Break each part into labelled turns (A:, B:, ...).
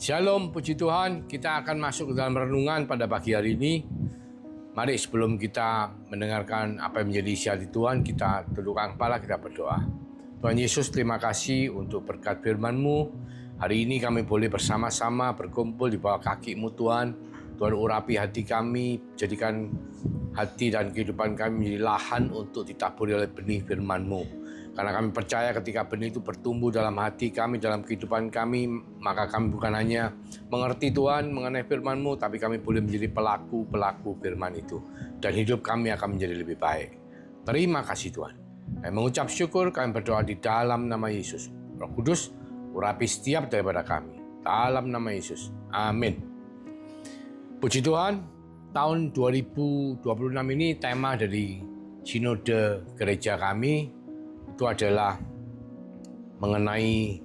A: Shalom, puji Tuhan, kita akan masuk ke dalam renungan pada pagi hari ini. Mari sebelum kita mendengarkan apa yang menjadi isi hati Tuhan, kita tundukkan kepala, kita berdoa. Tuhan Yesus, terima kasih untuk berkat firman-Mu. Hari ini kami boleh bersama-sama berkumpul di bawah kaki-Mu Tuhan. Tuhan urapi hati kami, jadikan hati dan kehidupan kami menjadi lahan untuk ditaburi oleh benih firman-Mu. Karena kami percaya ketika benih itu bertumbuh dalam hati kami, dalam kehidupan kami, maka kami bukan hanya mengerti Tuhan mengenai firman-Mu, tapi kami boleh menjadi pelaku-pelaku firman itu. Dan hidup kami akan menjadi lebih baik. Terima kasih Tuhan. Kami mengucap syukur, kami berdoa di dalam nama Yesus. Roh Kudus, urapi setiap daripada kami. Dalam nama Yesus. Amin. Puji Tuhan, tahun 2026 ini tema dari Sinode Gereja kami itu adalah mengenai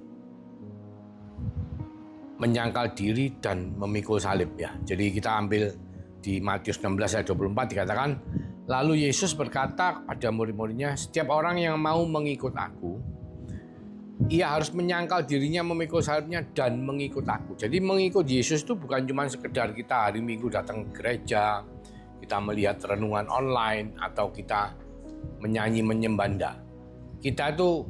A: menyangkal diri dan memikul salib ya. Jadi kita ambil di Matius 16 ayat 24 dikatakan, lalu Yesus berkata kepada murid-muridnya, setiap orang yang mau mengikut aku, ia harus menyangkal dirinya, memikul salibnya dan mengikut aku. Jadi mengikut Yesus itu bukan cuma sekedar kita hari Minggu datang ke gereja, kita melihat renungan online atau kita menyanyi menyembah. Kita itu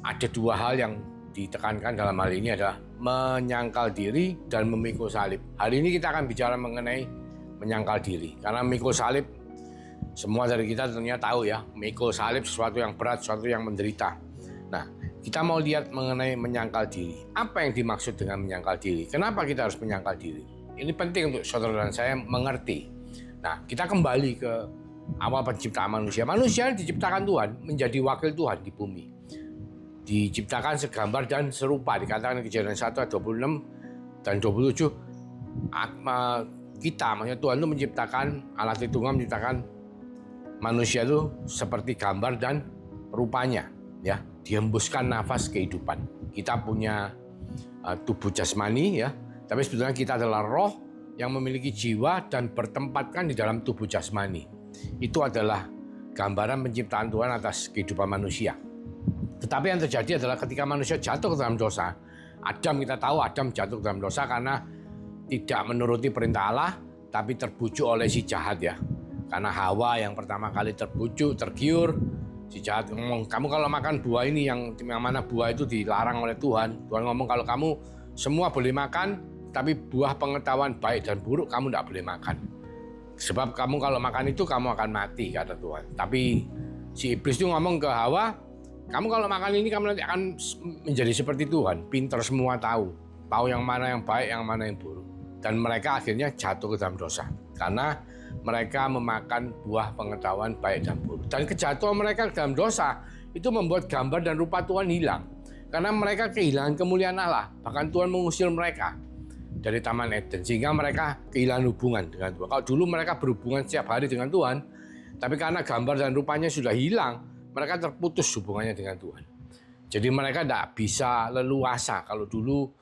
A: ada dua hal yang ditekankan dalam hal ini adalah menyangkal diri dan memikul salib. Hari ini kita akan bicara mengenai menyangkal diri. Karena memikul salib, semua dari kita tentunya tahu ya, memikul salib sesuatu yang berat, sesuatu yang menderita. Nah, kita mau lihat mengenai menyangkal diri. Apa yang dimaksud dengan menyangkal diri? Kenapa kita harus menyangkal diri? Ini penting untuk saudara dan saya mengerti. Nah, kita kembali ke awal penciptaan manusia. Manusia diciptakan Tuhan menjadi wakil Tuhan di bumi. Diciptakan segambar dan serupa. Dikatakan Kejadian 1 ayat 26 dan 27. Kita, maksudnya Tuhan itu menciptakan, Allah Tritunggal menciptakan manusia itu seperti gambar dan rupanya. Ya, dihembuskan nafas kehidupan. Kita punya tubuh jasmani ya, tapi sebetulnya kita adalah roh yang memiliki jiwa dan bertempatkan di dalam tubuh jasmani. Itu adalah gambaran penciptaan Tuhan atas kehidupan manusia. Tetapi yang terjadi adalah ketika manusia jatuh ke dalam dosa, kita tahu Adam jatuh ke dalam dosa karena tidak menuruti perintah Allah, tapi terbujuk oleh si jahat ya. Karena Hawa yang pertama kali terbujuk, tergiur, si jahat ngomong, kamu kalau makan buah ini yang mana buah itu dilarang oleh Tuhan. Tuhan ngomong kalau kamu semua boleh makan, tapi buah pengetahuan baik dan buruk kamu tidak boleh makan. Sebab kamu kalau makan itu kamu akan mati, kata Tuhan. Tapi si iblis itu ngomong ke Hawa, kamu kalau makan ini kamu nanti akan menjadi seperti Tuhan, pintar semua tahu yang mana yang baik, yang mana yang buruk. Dan mereka akhirnya jatuh ke dalam dosa karena mereka memakan buah pengetahuan baik dan buruk. Dan kejatuhan mereka ke dalam dosa itu membuat gambar dan rupa Tuhan hilang. Karena mereka kehilangan kemuliaan Allah, bahkan Tuhan mengusir mereka dari Taman Eden, sehingga mereka kehilangan hubungan dengan Tuhan. Kalau dulu mereka berhubungan setiap hari dengan Tuhan, tapi karena gambar dan rupanya sudah hilang, mereka terputus hubungannya dengan Tuhan. Jadi mereka tidak bisa leluasa. Kalau dulu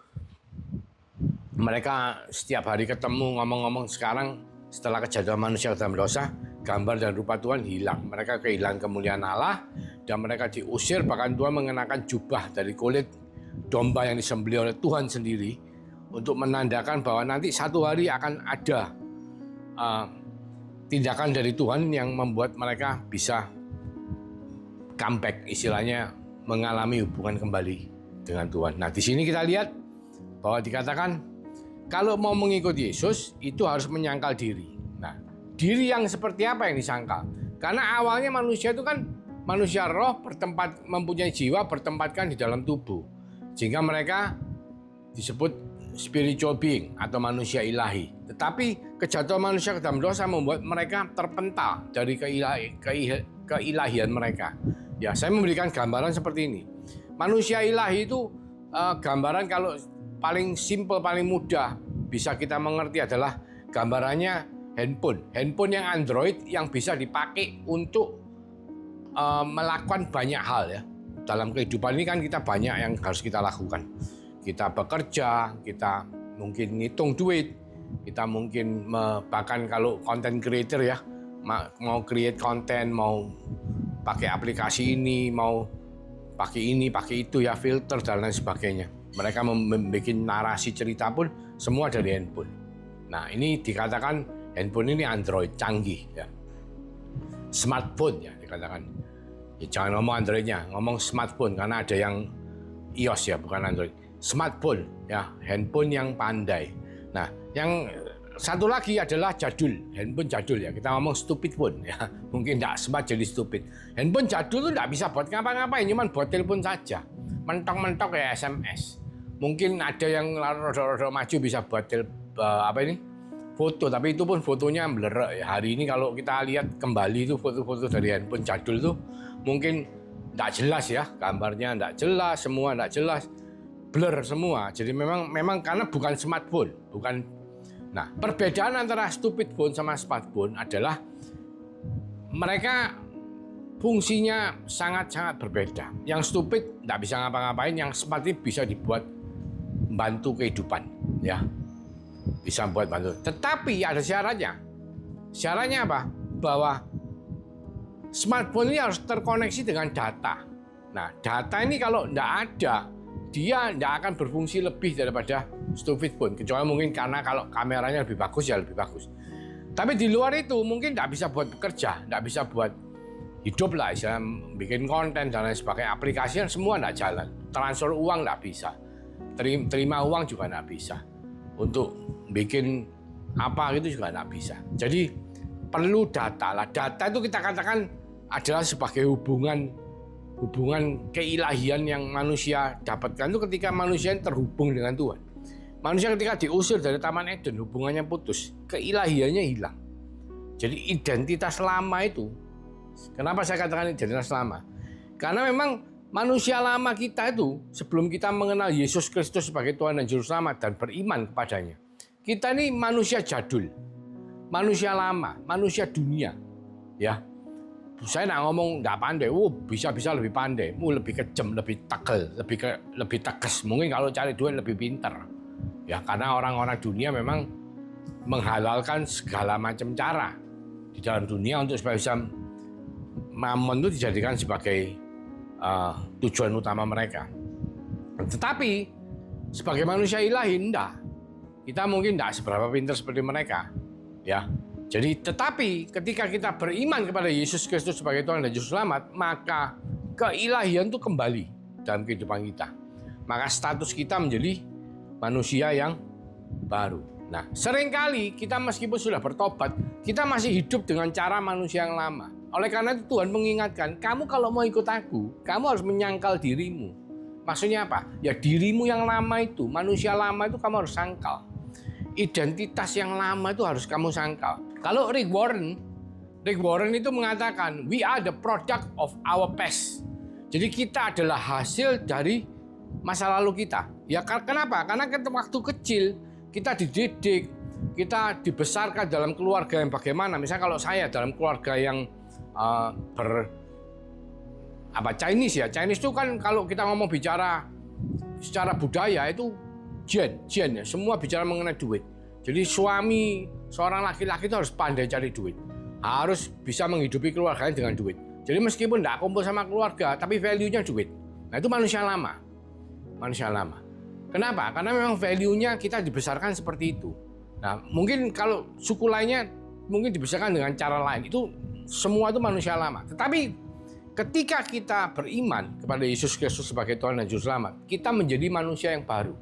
A: mereka setiap hari ketemu, ngomong-ngomong, sekarang setelah kejatuhan manusia dalam dosa, gambar dan rupa Tuhan hilang. Mereka kehilangan kemuliaan Allah, dan mereka diusir, bahkan Tuhan mengenakan jubah dari kulit domba yang disembelih oleh Tuhan sendiri, untuk menandakan bahwa nanti satu hari akan ada tindakan dari Tuhan yang membuat mereka bisa comeback, istilahnya mengalami hubungan kembali dengan Tuhan. Nah, di sini kita lihat bahwa dikatakan kalau mau mengikut Yesus itu harus menyangkal diri. Nah, diri yang seperti apa yang disangkal? Karena awalnya manusia itu kan manusia roh mempunyai jiwa bertempatkan di dalam tubuh, sehingga mereka disebut spiritual being atau manusia ilahi. Tetapi kejatuhan manusia ke dalam dosa membuat mereka terpental dari keilahian mereka. Ya, saya memberikan gambaran seperti ini. Manusia ilahi itu gambaran kalau paling simple, paling mudah bisa kita mengerti adalah gambarannya handphone yang Android yang bisa dipakai untuk melakukan banyak hal ya. Dalam kehidupan ini kan kita banyak yang harus kita lakukan. Kita bekerja, kita mungkin ngitung duit, kita mungkin bahkan kalau content creator ya, mau create konten, mau pakai aplikasi ini, mau pakai ini, pakai itu ya, filter dan lain sebagainya. mereka membuat narasi cerita pun semua dari handphone. Nah, ini dikatakan handphone ini Android canggih ya. Smartphone ya dikatakan. Ya, jangan ngomong Androidnya, ngomong smartphone karena ada yang iOS ya, bukan Android. Smartphone ya, handphone yang pandai. Nah, yang satu lagi adalah jadul, handphone jadul ya. Kita ngomong stupid phone ya. Mungkin tidak smart jadi stupid. Handphone jadul itu tidak bisa buat ngapa-ngapain, cuma buat telepon saja. Mentok-mentok ya SMS. Mungkin ada yang rada-rada maju bisa buat foto, tapi itu pun fotonya blur ya. Hari ini kalau kita lihat kembali itu foto-foto dari handphone jadul itu mungkin tidak jelas ya, gambarnya tidak jelas, semua tidak jelas, blur semua. Jadi memang karena bukan smartphone, bukan. Nah, perbedaan antara stupid phone sama smartphone adalah mereka fungsinya sangat-sangat berbeda. Yang stupid tidak bisa ngapa-ngapain, yang smart bisa dibuat bantu kehidupan, ya, bisa buat bantu. Tetapi ada syaratnya. Syaratnya apa? Bahwa smartphone ini harus terkoneksi dengan data. Nah, data ini kalau tidak ada, dia tidak akan berfungsi lebih daripada stupid phone. Kecuali mungkin karena kalau kameranya lebih bagus ya lebih bagus. Tapi di luar itu mungkin tidak bisa buat bekerja, tidak bisa buat hidup lah, misalnya bikin konten dan lain sebagainya. Aplikasi semua tidak jalan. Transfer uang tidak bisa. Terima uang juga tidak bisa. Untuk bikin apa gitu juga tidak bisa. Jadi perlu data lah. Data itu kita katakan adalah sebagai hubungan keilahian yang manusia dapatkan itu ketika manusia terhubung dengan Tuhan. Manusia ketika diusir dari Taman Eden, hubungannya putus, keilahiannya hilang. Jadi identitas lama itu, kenapa saya katakan identitas lama? Karena memang manusia lama kita itu, sebelum kita mengenal Yesus Kristus sebagai Tuhan dan Juru Selamat dan beriman kepadanya, kita ini manusia jadul, manusia lama, manusia dunia, ya. Saya nak ngomong nggak pandai, bisa lebih pandai, lebih kejam, lebih tegal, lebih tegas. Mungkin kalau cari duit lebih pintar, ya karena orang-orang dunia memang menghalalkan segala macam cara di dalam dunia untuk supaya bisa mammon itu dijadikan sebagai tujuan utama mereka. Tetapi sebagai manusia ilahi enggak, kita mungkin enggak seberapa pintar seperti mereka, ya. Jadi tetapi ketika kita beriman kepada Yesus Kristus sebagai Tuhan dan Juru Selamat, maka keilahian itu kembali dalam kehidupan kita. Maka status kita menjadi manusia yang baru. Nah, seringkali kita meskipun sudah bertobat, kita masih hidup dengan cara manusia yang lama. Oleh karena itu Tuhan mengingatkan, kamu kalau mau ikut aku, kamu harus menyangkal dirimu. Maksudnya apa? Ya dirimu yang lama itu, manusia lama itu kamu harus sangkal. Identitas yang lama itu harus kamu sangkal. Kalau Rick Warren itu mengatakan, we are the product of our past. Jadi kita adalah hasil dari masa lalu kita. Ya kenapa? Karena waktu kecil kita dididik, kita dibesarkan dalam keluarga yang bagaimana. Misalnya kalau saya dalam keluarga yang Chinese ya. Chinese itu kan kalau kita ngomong bicara secara budaya itu Jen ya, semua bicara mengenai duit. Jadi suami seorang laki-laki itu harus pandai cari duit, harus bisa menghidupi keluarganya dengan duit. Jadi meskipun tidak kumpul sama keluarga, tapi value-nya duit. Nah itu manusia lama. Kenapa? Karena memang value-nya kita dibesarkan seperti itu. Nah mungkin kalau suku lainnya mungkin dibesarkan dengan cara lain. Itu semua itu manusia lama. Tetapi ketika kita beriman kepada Yesus Kristus sebagai Tuhan dan Juru Selamat, kita menjadi manusia yang baru.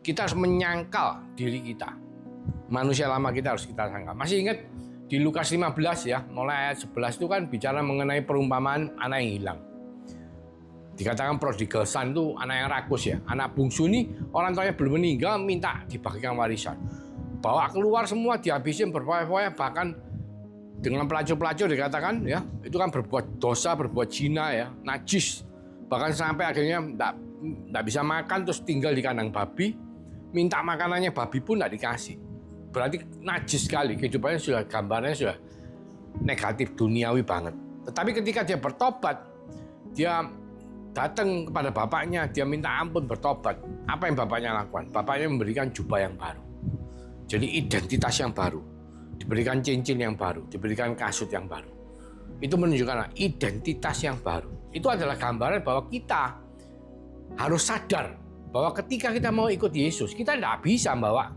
A: Kita harus menyangkal diri kita. Manusia lama kita harus kita sangkal. Masih ingat di Lukas 15 ya, mulai ayat 11 itu kan bicara mengenai perumpamaan anak yang hilang. Dikatakan prodigal son itu anak yang rakus ya. Anak bungsu ini orang tuanya belum meninggal minta dibagikan warisan. Bawa keluar semua dihabisin berfoya-foya, bahkan dengan pelacur-pelacur dikatakan ya, itu kan berbuat dosa, berbuat zina ya, najis. Bahkan sampai akhirnya enggak bisa makan terus tinggal di kandang babi. Minta makanannya babi pun enggak dikasih. Berarti najis sekali, kehidupannya sudah gambarnya sudah negatif, duniawi banget. Tetapi ketika dia bertobat, dia datang kepada bapaknya, dia minta ampun, bertobat. Apa yang bapaknya lakukan? Bapaknya memberikan jubah yang baru. Jadi identitas yang baru, diberikan cincin yang baru, diberikan kasut yang baru. Itu menunjukkan identitas yang baru. Itu adalah gambaran bahwa kita harus sadar bahwa ketika kita mau ikut Yesus, kita tidak bisa bawa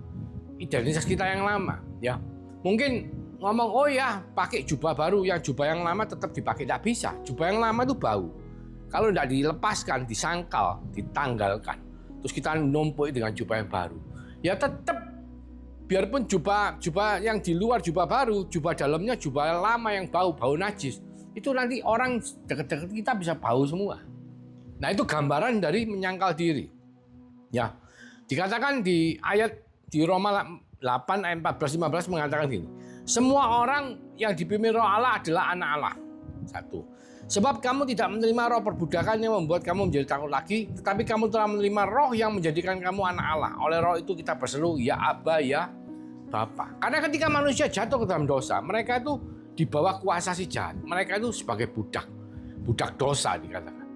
A: identitas kita yang lama. Ya, mungkin ngomong, oh ya pakai jubah baru, yang jubah yang lama tetap dipakai. Tidak bisa, jubah yang lama itu bau. Kalau tidak dilepaskan, disangkal, ditanggalkan, terus kita numpuk dengan jubah yang baru, ya tetap, biarpun jubah yang di luar jubah baru, jubah dalamnya jubah lama yang bau najis, itu nanti orang dekat-dekat kita bisa bau semua. Nah, itu gambaran dari menyangkal diri. Ya, dikatakan di Roma 8 ayat 14-15 mengatakan gini, semua orang yang dipimpin Roh Allah adalah anak Allah. 1. Sebab kamu tidak menerima roh perbudakan yang membuat kamu menjadi takut lagi, tetapi kamu telah menerima roh yang menjadikan kamu anak Allah. Oleh roh itu kita berseru, ya Aba, ya Bapa. Karena ketika manusia jatuh ke dalam dosa, mereka itu di bawah kuasa si jahat. Mereka itu sebagai budak dosa dikatakan.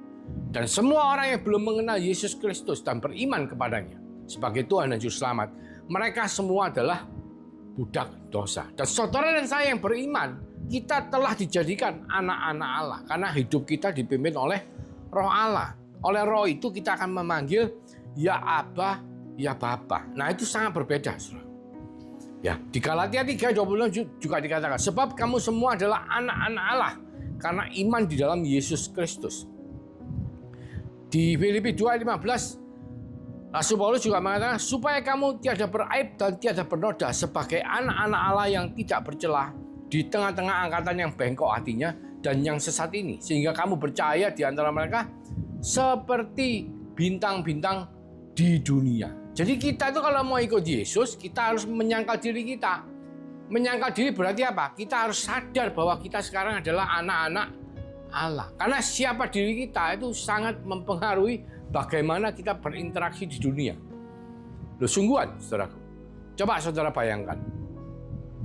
A: Dan semua orang yang belum mengenal Yesus Kristus dan beriman kepadanya sebagai Tuhan dan Juru Selamat, mereka semua adalah budak dosa. Dan saudara dan saya yang beriman, kita telah dijadikan anak-anak Allah karena hidup kita dipimpin oleh Roh Allah. Oleh Roh itu kita akan memanggil ya Aba, ya Bapa. Nah, itu sangat berbeda, saudara. Ya, di Galatia 3:26 juga dikatakan, sebab kamu semua adalah anak-anak Allah karena iman di dalam Yesus Kristus. Di Filipi 2:15, Rasul Paulus juga mengatakan, supaya kamu tiada beraib dan tiada bernoda sebagai anak-anak Allah yang tidak bercela di tengah-tengah angkatan yang bengkok hatinya dan yang sesat ini, sehingga kamu bercahaya di antara mereka seperti bintang-bintang di dunia. Jadi kita itu kalau mau ikut Yesus, kita harus menyangkal diri kita. Menyangkal diri berarti apa? Kita harus sadar bahwa kita sekarang adalah anak-anak Allah. Karena siapa diri kita itu sangat mempengaruhi bagaimana kita berinteraksi di dunia. Loh, sungguhan, saudaraku. Coba saudara bayangkan.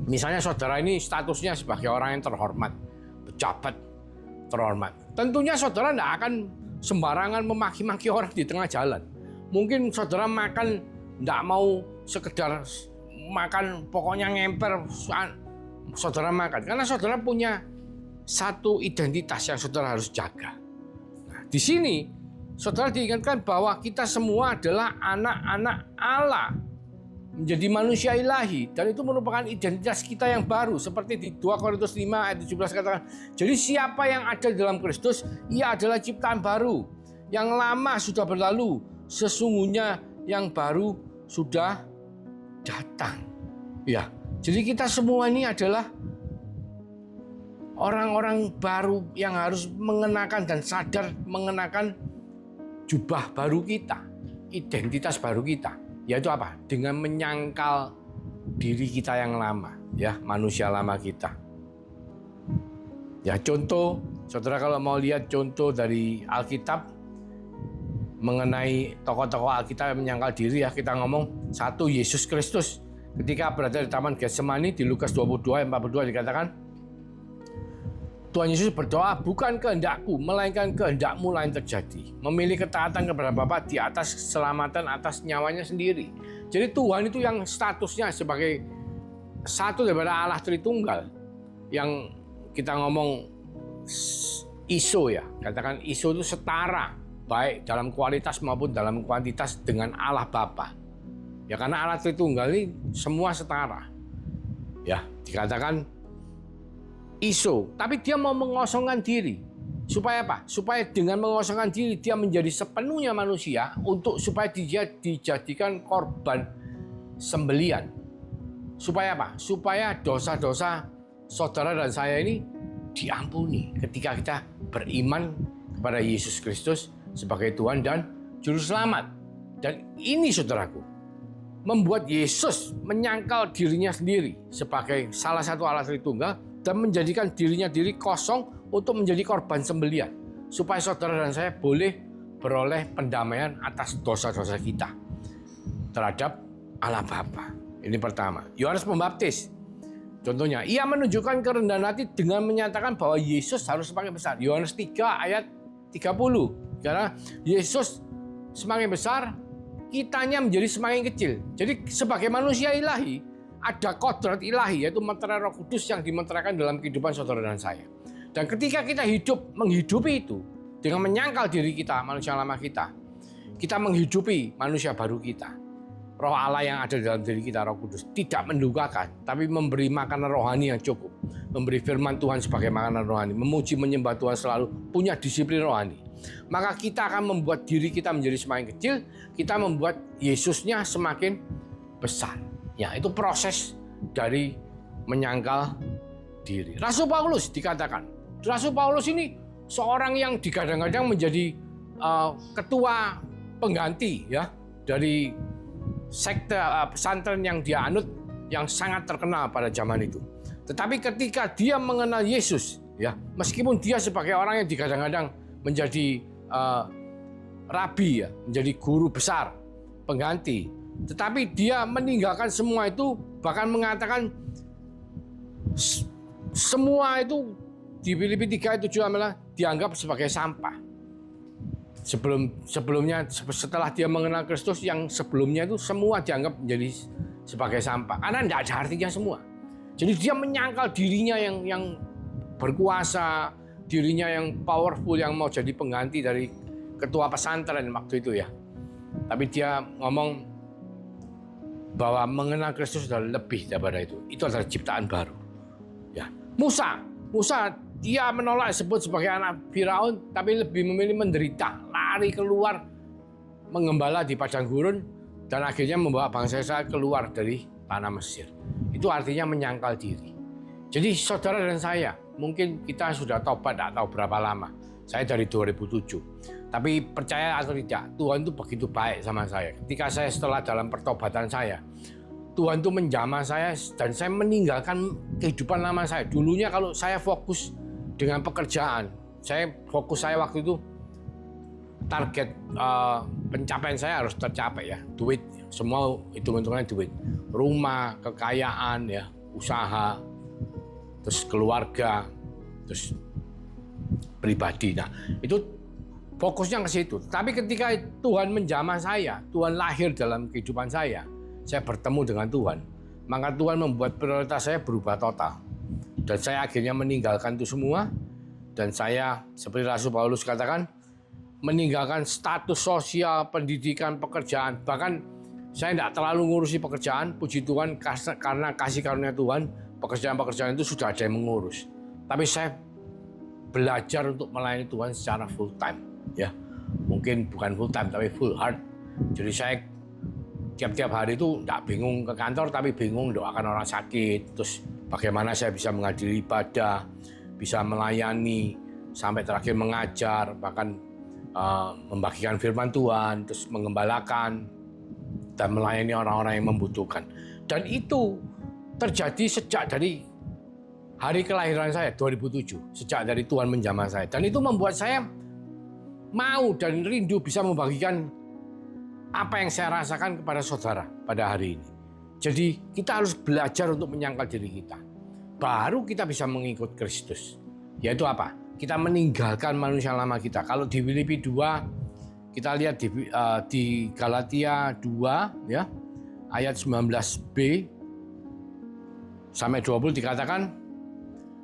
A: Misalnya saudara ini statusnya sebagai orang yang terhormat, pejabat terhormat. Tentunya saudara tidak akan sembarangan memaki-maki orang di tengah jalan. Mungkin saudara makan tidak mau sekedar makan, pokoknya ngemper, saudara makan. Karena saudara punya satu identitas yang saudara harus jaga. Nah, di sini saudara diingatkan bahwa kita semua adalah anak-anak Allah, menjadi manusia ilahi, dan itu merupakan identitas kita yang baru, seperti di 2 Korintus 5 ayat 17 katakan, jadi siapa yang ada di dalam Kristus, ia adalah ciptaan baru, yang lama sudah berlalu, sesungguhnya yang baru sudah datang. Ya, jadi kita semua ini adalah orang-orang baru yang harus mengenakan dan sadar mengenakan jubah baru kita, identitas baru kita, yaitu apa? Dengan menyangkal diri kita yang lama, ya, manusia lama kita. Ya, contoh, saudara kalau mau lihat contoh dari Alkitab mengenai tokoh-tokoh Alkitab yang menyangkal diri, ya, kita ngomong satu, Yesus Kristus. Ketika berada di Taman Getsemani di Lukas 22 ayat 42 dikatakan, Tuhan Yesus berdoa, bukan kehendakku, melainkan kehendakmu lah yang terjadi. Memilih ketaatan kepada Bapa di atas keselamatan atas nyawanya sendiri. Jadi Tuhan itu yang statusnya sebagai satu daripada Allah Tritunggal. Yang kita ngomong ISO, ya. Katakan ISO itu setara, baik dalam kualitas maupun dalam kuantitas dengan Allah Bapa. Ya, karena Allah Tritunggal ini semua setara. Ya, dikatakan ISO, tapi dia mau mengosongkan diri. Supaya apa? Supaya dengan mengosongkan diri dia menjadi sepenuhnya manusia untuk supaya dia dijadikan korban sembelian. Supaya apa? Supaya dosa-dosa saudara dan saya ini diampuni ketika kita beriman kepada Yesus Kristus sebagai Tuhan dan Juru Selamat. Dan ini saudaraku, membuat Yesus menyangkal dirinya sendiri sebagai salah satu Allah Tritunggal dan menjadikan dirinya diri kosong untuk menjadi korban sembelian, supaya saudara dan saya boleh beroleh pendamaian atas dosa-dosa kita terhadap Allah Bapa. Ini pertama. Yohanes Pembaptis, contohnya, ia menunjukkan kerendahan hati dengan menyatakan bahwa Yesus harus semakin besar. Yohanes 3 ayat 30. Karena Yesus semakin besar, kitanya menjadi semakin kecil. Jadi sebagai manusia ilahi, ada kodrat ilahi, yaitu meterai Roh Kudus yang dimeteraikan dalam kehidupan saudara dan saya. Dan ketika kita menghidupi itu dengan menyangkal diri kita, manusia lama kita, kita menghidupi manusia baru kita. Roh Allah yang ada dalam diri kita, Roh Kudus, tidak mendukakan, tapi memberi makanan rohani yang cukup. Memberi firman Tuhan sebagai makanan rohani, memuji menyembah Tuhan selalu, punya disiplin rohani. Maka kita akan membuat diri kita menjadi semakin kecil, kita membuat Yesusnya semakin besar. Ya, itu proses dari menyangkal diri. Rasul Paulus dikatakan, Rasul Paulus ini seorang yang digadang-gadang menjadi ketua pengganti ya dari sekte pesantren yang dia anut, yang sangat terkenal pada zaman itu. Tetapi ketika dia mengenal Yesus, ya, meskipun dia sebagai orang yang digadang-gadang menjadi rabi, ya, menjadi guru besar, pengganti, tetapi dia meninggalkan semua itu, bahkan mengatakan semua itu di Filipi 3:7 adalah dianggap sebagai sampah. Setelah dia mengenal Kristus, yang sebelumnya itu semua dianggap menjadi sebagai sampah, karena tidak ada artinya semua. Jadi dia menyangkal dirinya yang berkuasa, dirinya yang powerful, yang mau jadi pengganti dari ketua pesantren waktu itu ya. Tapi dia ngomong bahwa mengenal Kristus adalah lebih daripada itu. Itu adalah ciptaan baru. Ya. Musa dia menolak disebut sebagai anak Firaun, tapi lebih memilih menderita, lari keluar, mengembala di padang gurun, dan akhirnya membawa bangsa Israel keluar dari tanah Mesir. Itu artinya menyangkal diri. Jadi saudara dan saya, mungkin kita sudah tobat tak tahu berapa lama. Saya dari 2007. Tapi percaya atau tidak, Tuhan itu begitu baik sama saya. Ketika saya setelah dalam pertobatan saya, Tuhan itu menjamah saya dan saya meninggalkan kehidupan lama saya. Dulunya kalau saya fokus dengan pekerjaan, fokus saya waktu itu target pencapaian saya harus tercapai ya, duit, semua hitung-hitungannya duit, rumah, kekayaan ya, usaha, terus keluarga, terus pribadi. Nah itu fokusnya ke situ. Tapi ketika Tuhan menjamah saya, Tuhan lahir dalam kehidupan saya bertemu dengan Tuhan, maka Tuhan membuat prioritas saya berubah total. Dan saya akhirnya meninggalkan itu semua, dan saya seperti Rasul Paulus katakan, meninggalkan status sosial, pendidikan, pekerjaan. Bahkan saya tidak terlalu ngurusi pekerjaan, puji Tuhan, karena kasih karunia Tuhan, pekerjaan-pekerjaan itu sudah ada yang mengurus. Tapi saya belajar untuk melayani Tuhan secara full time, ya. Mungkin bukan full time, tapi full heart. Jadi saya tiap-tiap hari itu tidak bingung ke kantor, tapi bingung doakan orang sakit, terus bagaimana saya bisa menghadiri ibadah, bisa melayani, sampai terakhir mengajar, bahkan membagikan firman Tuhan, terus mengembalakan, dan melayani orang-orang yang membutuhkan. Dan itu terjadi sejak dari hari kelahiran saya, 2007, sejak dari Tuhan menjamah saya. Dan itu membuat saya mau dan rindu bisa membagikan apa yang saya rasakan kepada saudara pada hari ini. Jadi kita harus belajar untuk menyangkal diri kita. Baru kita bisa mengikut Kristus. Yaitu apa? Kita meninggalkan manusia lama kita. Kalau di Filipi 2, kita lihat di Galatia 2 ya, ayat 19b sampai 20 dikatakan,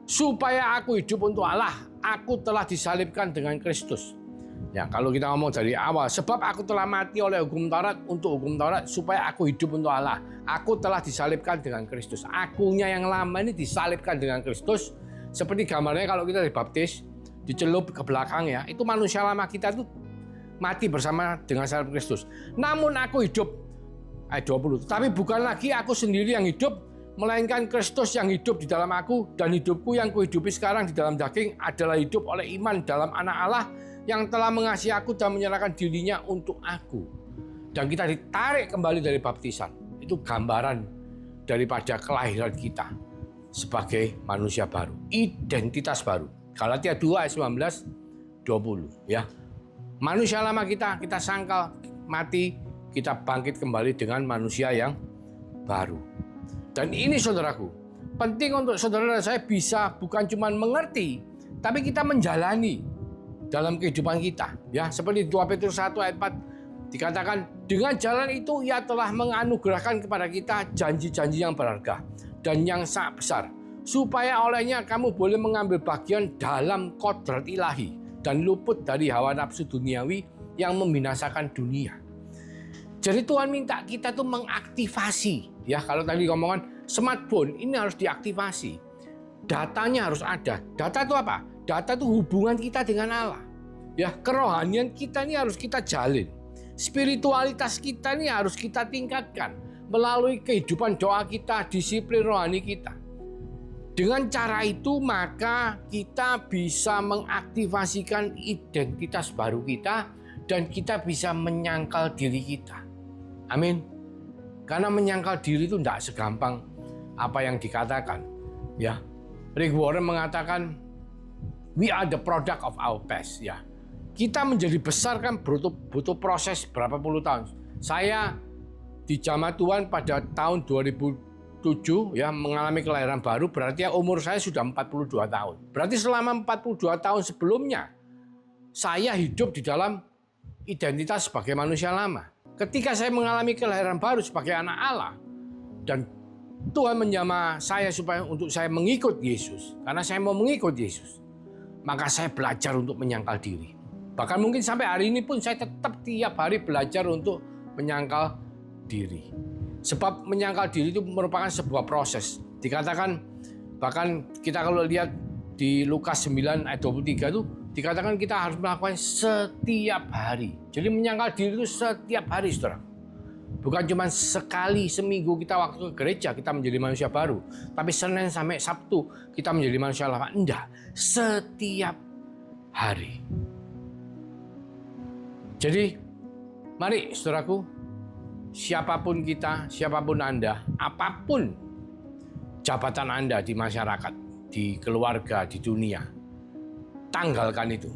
A: supaya aku hidup untuk Allah, aku telah disalibkan dengan Kristus. Ya, kalau kita ngomong dari awal, sebab aku telah mati oleh hukum Taurat untuk hukum Taurat, supaya aku hidup untuk Allah. Aku telah disalibkan dengan Kristus. Akunya yang lama ini disalibkan dengan Kristus. Seperti gambarnya kalau kita dibaptis, dicelup ke belakang ya, itu manusia lama kita itu mati bersama dengan salib Kristus. Namun aku hidup, ayat 20, tapi bukan lagi aku sendiri yang hidup, melainkan Kristus yang hidup di dalam aku, dan hidupku yang kuhidupi sekarang di dalam daging adalah hidup oleh iman dalam Anak Allah yang telah mengasihi aku dan menyerahkan dirinya untuk aku. Dan kita ditarik kembali dari baptisan. Itu gambaran daripada kelahiran kita sebagai manusia baru, identitas baru. Galatia 2 ayat 19-20 ya. Manusia lama kita sangkal mati, kita bangkit kembali dengan manusia yang baru. Dan ini saudaraku, penting untuk saudara dan saya bisa bukan cuma mengerti, tapi kita menjalani dalam kehidupan kita. Ya, seperti 2 Petrus 1 ayat 4 dikatakan, dengan jalan itu ia telah menganugerahkan kepada kita janji-janji yang berharga dan yang sangat besar, supaya olehnya kamu boleh mengambil bagian dalam kodrat ilahi dan luput dari hawa nafsu duniawi yang membinasakan dunia. Jadi Tuhan minta kita tuh mengaktifasi, ya kalau tadi ngomongan smartphone ini harus diaktifasi. Datanya harus ada. Data itu apa? Data itu hubungan kita dengan Allah. Ya, kerohanian kita ini harus kita jalin. Spiritualitas kita ini harus kita tingkatkan melalui kehidupan doa kita, disiplin rohani kita. Dengan cara itu maka kita bisa mengaktifasikan identitas baru kita dan kita bisa menyangkal diri kita. Amin. Karena menyangkal diri itu tidak segampang apa yang dikatakan. Ya, Rick Warren mengatakan, we are the product of our past. Ya, kita menjadi besar kan butuh proses berapa puluh tahun. Saya di jamaah Tuhan pada tahun 2007 ya mengalami kelahiran baru, berarti ya umur saya sudah 42 tahun. Berarti selama 42 tahun sebelumnya saya hidup di dalam identitas sebagai manusia lama. Ketika saya mengalami kelahiran baru sebagai anak Allah dan Tuhan menjamah saya supaya untuk saya mengikut Yesus, karena saya mau mengikut Yesus, maka saya belajar untuk menyangkal diri. Bahkan mungkin sampai hari ini pun saya tetap tiap hari belajar untuk menyangkal diri. Sebab menyangkal diri itu merupakan sebuah proses. Dikatakan, bahkan kita kalau lihat di Lukas 9 ayat 23 itu, dikatakan kita harus melakukan setiap hari. Jadi menyangkal diri itu setiap hari, saudara. Bukan cuma sekali seminggu kita waktu ke gereja kita menjadi manusia baru. Tapi Senin sampai Sabtu kita menjadi manusia lama. Enggak, setiap hari. Jadi mari saudaraku, siapapun kita, siapapun Anda, apapun jabatan Anda di masyarakat, di keluarga, di dunia, tanggalkan itu.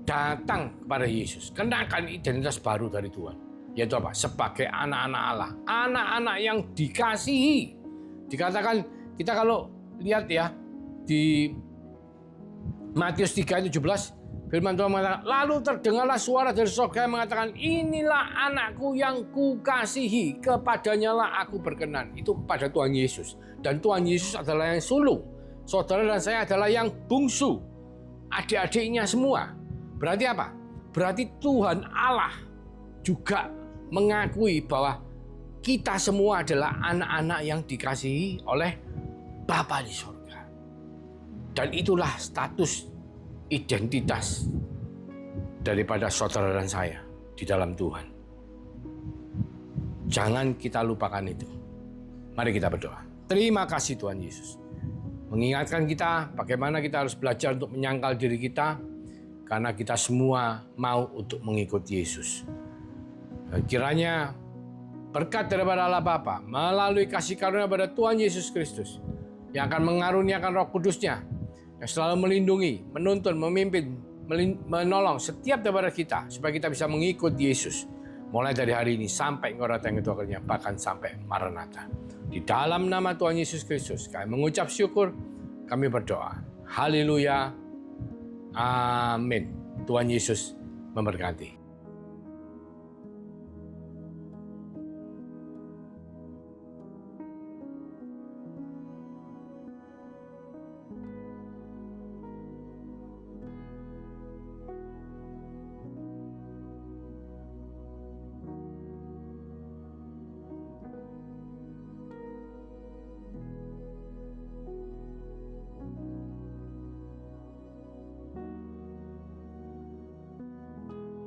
A: Datang kepada Yesus. Kenakan identitas baru dari Tuhan. Yaitu apa? Sebagai anak-anak Allah. Anak-anak yang dikasihi. Dikatakan, kita kalau lihat ya, di Matius 3 ayat 17, firman Tuhan mengatakan, lalu terdengarlah suara dari surga yang mengatakan, inilah anakku yang kukasihi, kepadanya lah aku berkenan. Itu kepada Tuhan Yesus. Dan Tuhan Yesus adalah yang sulung. Saudara dan saya adalah yang bungsu. Adik-adiknya semua. Berarti apa? Berarti Tuhan Allah juga mengakui bahwa kita semua adalah anak-anak yang dikasihi oleh Bapa di surga. Dan itulah status identitas daripada saudara dan saya di dalam Tuhan. Jangan kita lupakan itu. Mari kita berdoa. Terima kasih Tuhan Yesus. Mengingatkan kita bagaimana kita harus belajar untuk menyangkal diri kita karena kita semua mau untuk mengikut Yesus. Dan kiranya berkat daripada Allah Bapa melalui kasih karunia pada Tuhan Yesus Kristus yang akan mengaruniakan Roh Kudus-Nya yang selalu melindungi, menuntun, memimpin, menolong setiap daripada kita supaya kita bisa mengikut Yesus mulai dari hari ini sampai Engkau datang kedua kalinya, bahkan sampai Maranatha. Di dalam nama Tuhan Yesus Kristus kami mengucap syukur, kami berdoa. Haleluya. Amin. Tuhan Yesus memberkati.